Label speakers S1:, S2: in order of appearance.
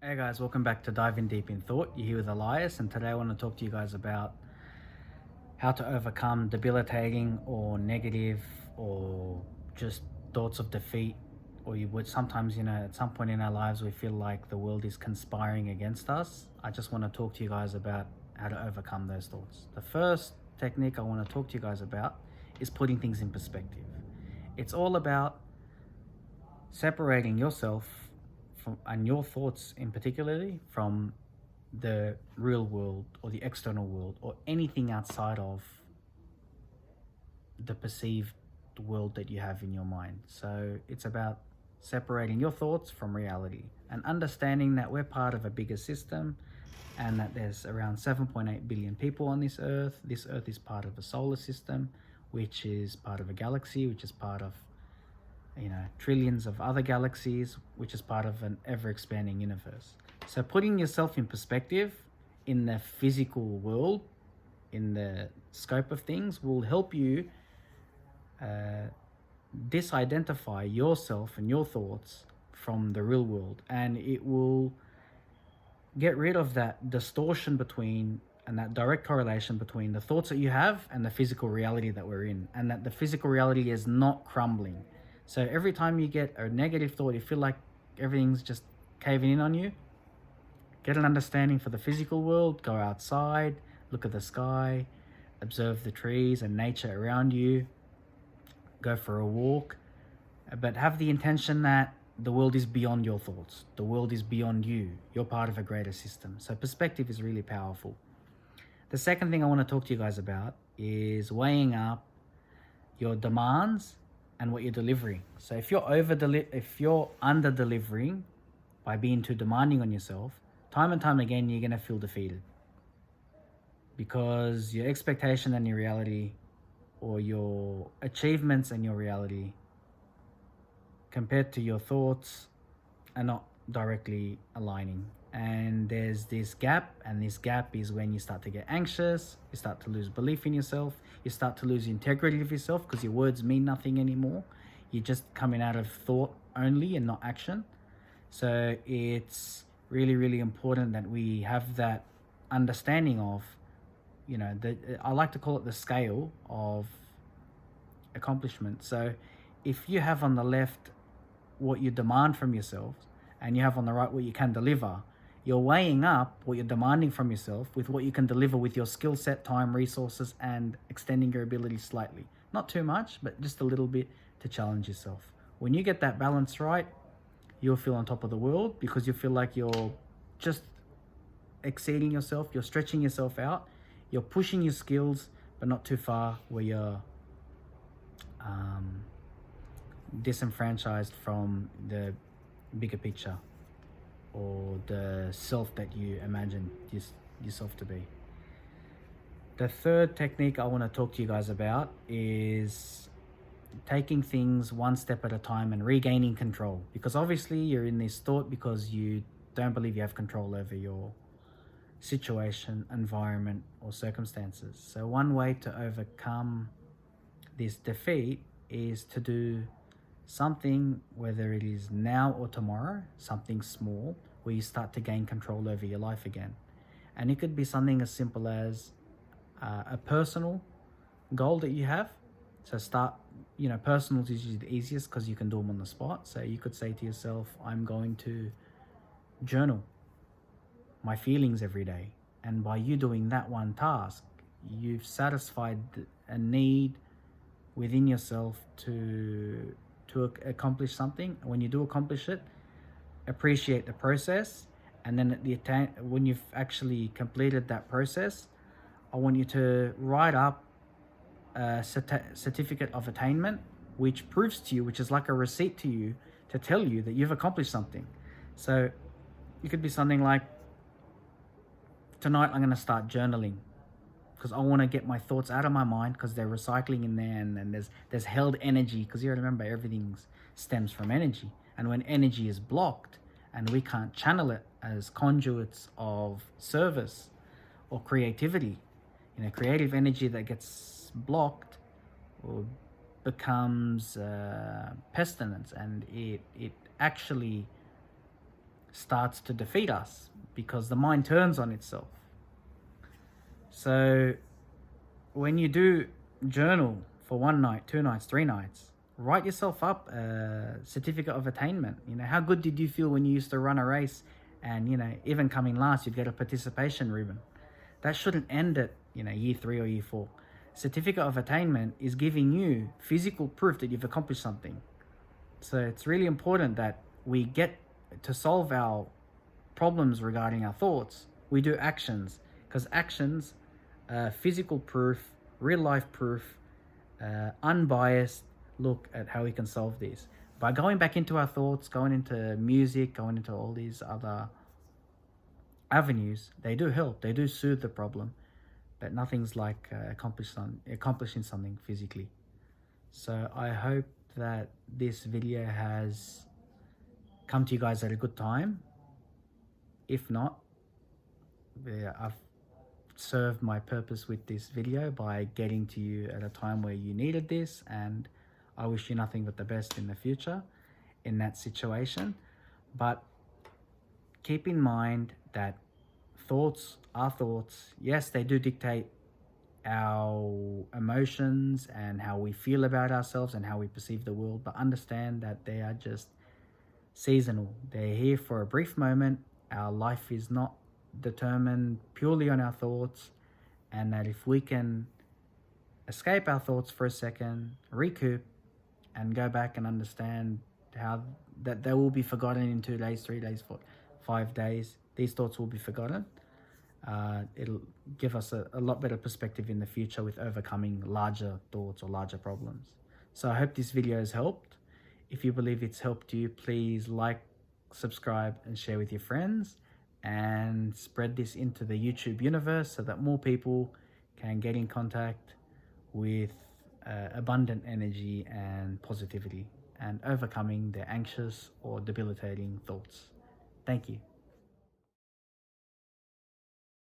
S1: Hey guys, welcome back to Diving Deep in Thought. You're here with Elias, and today I want to talk to you guys about how to overcome debilitating or negative or just thoughts of defeat. Or you would sometimes, at some point in our lives, we feel like the world is conspiring against us. I just want to talk to you guys about how to overcome those thoughts. The first technique I want to talk to you guys about is putting things in perspective. It's all about separating yourself from and your thoughts in particularly from the real world or the external world or anything outside of the perceived world that you have in your mind. So it's about separating your thoughts from reality and understanding that we're part of a bigger system and that there's around 7.8 billion people on this earth. This earth is part of a solar system, which is part of a galaxy, which is part of trillions of other galaxies, which is part of an ever-expanding universe. So putting yourself in perspective in the physical world, in the scope of things, will help you disidentify yourself and your thoughts from the real world, and it will get rid of that distortion between and that direct correlation between the thoughts that you have and the physical reality that we're in, and that the physical reality is not crumbling. So every time you get a negative thought, you feel like everything's just caving in on you, get an understanding for the physical world, go outside, look at the sky, observe the trees and nature around you, go for a walk, but have the intention that the world is beyond your thoughts. The world is beyond you. You're part of a greater system. So perspective is really powerful. The second thing I want to talk to you guys about is weighing up your demands and what you're delivering. So if you're under delivering by being too demanding on yourself, time and time again you're going to feel defeated, because your expectation and your reality, or your achievements and your reality compared to your thoughts, are not directly aligning. And there's this gap, and this gap is when you start to get anxious, you start to lose belief in yourself, you start to lose integrity of yourself because your words mean nothing anymore. You're just coming out of thought only and not action. So it's really, really important that we have that understanding of, I like to call it the scale of accomplishment. So if you have on the left what you demand from yourself, and you have on the right what you can deliver, you're weighing up what you're demanding from yourself with what you can deliver with your skill set, time, resources, and extending your ability slightly. Not too much, but just a little bit to challenge yourself. When you get that balance right, you'll feel on top of the world, because you feel like you're just exceeding yourself, you're stretching yourself out, you're pushing your skills, but not too far where you're disenfranchised from the bigger picture or the self that you imagine yourself to be. The third technique I want to talk to you guys about is taking things one step at a time and regaining control, because obviously you're in this thought because you don't believe you have control over your situation, environment, or circumstances. So one way to overcome this defeat is to do something, whether it is now or tomorrow, something small where you start to gain control over your life again. And it could be something as simple as a personal goal that you have. So personal is usually the easiest because you can do them on the spot. So you could say to yourself, I'm going to journal my feelings every day. And by you doing that one task, you've satisfied a need within yourself to accomplish something. When you do accomplish it, appreciate the process, and then when you've actually completed that process, I want you to write up a certificate of attainment, which proves to you, which is like a receipt to you to tell you that you've accomplished something. So it could be something like, tonight I'm going to start journaling because I want to get my thoughts out of my mind, because they're recycling in there, and there's held energy, because you remember everything stems from energy, and when energy is blocked and we can't channel it as conduits of service or creativity, creative energy that gets blocked or becomes pestilence, and it actually starts to defeat us because the mind turns on itself. So when you do journal for 1 night, 2 nights, 3 nights, write yourself up a certificate of attainment. You know, how good did you feel when you used to run a race and, you know, even coming last, you'd get a participation ribbon? That shouldn't end at, you know, year 3 or year 4. Certificate of attainment is giving you physical proof that you've accomplished something. So it's really important that we get to solve our problems regarding our thoughts. We do actions, because actions, physical proof, real life proof, unbiased look at how we can solve these. By going back into our thoughts, going into music, going into all these other avenues, they do help, they do soothe the problem, but nothing's like accomplishing something physically. So I hope that this video has come to you guys at a good time. If not, I've served my purpose with this video by getting to you at a time where you needed this, and I wish you nothing but the best in the future in that situation. But keep in mind that thoughts are thoughts. Yes, they do dictate our emotions and how we feel about ourselves and how we perceive the world, but understand that they are just seasonal. They're here for a brief moment. Our life is not determined purely on our thoughts, and that if we can escape our thoughts for a second, recoup, and go back and understand how that they will be forgotten in 2 days, 3 days, 5 days. These thoughts will be forgotten. It'll give us a lot better perspective in the future with overcoming larger thoughts or larger problems. So I hope this video has helped. If you believe it's helped you, please like, subscribe, and share with your friends, and spread this into the YouTube universe so that more people can get in contact with abundant energy and positivity and overcoming their anxious or debilitating thoughts. Thank you.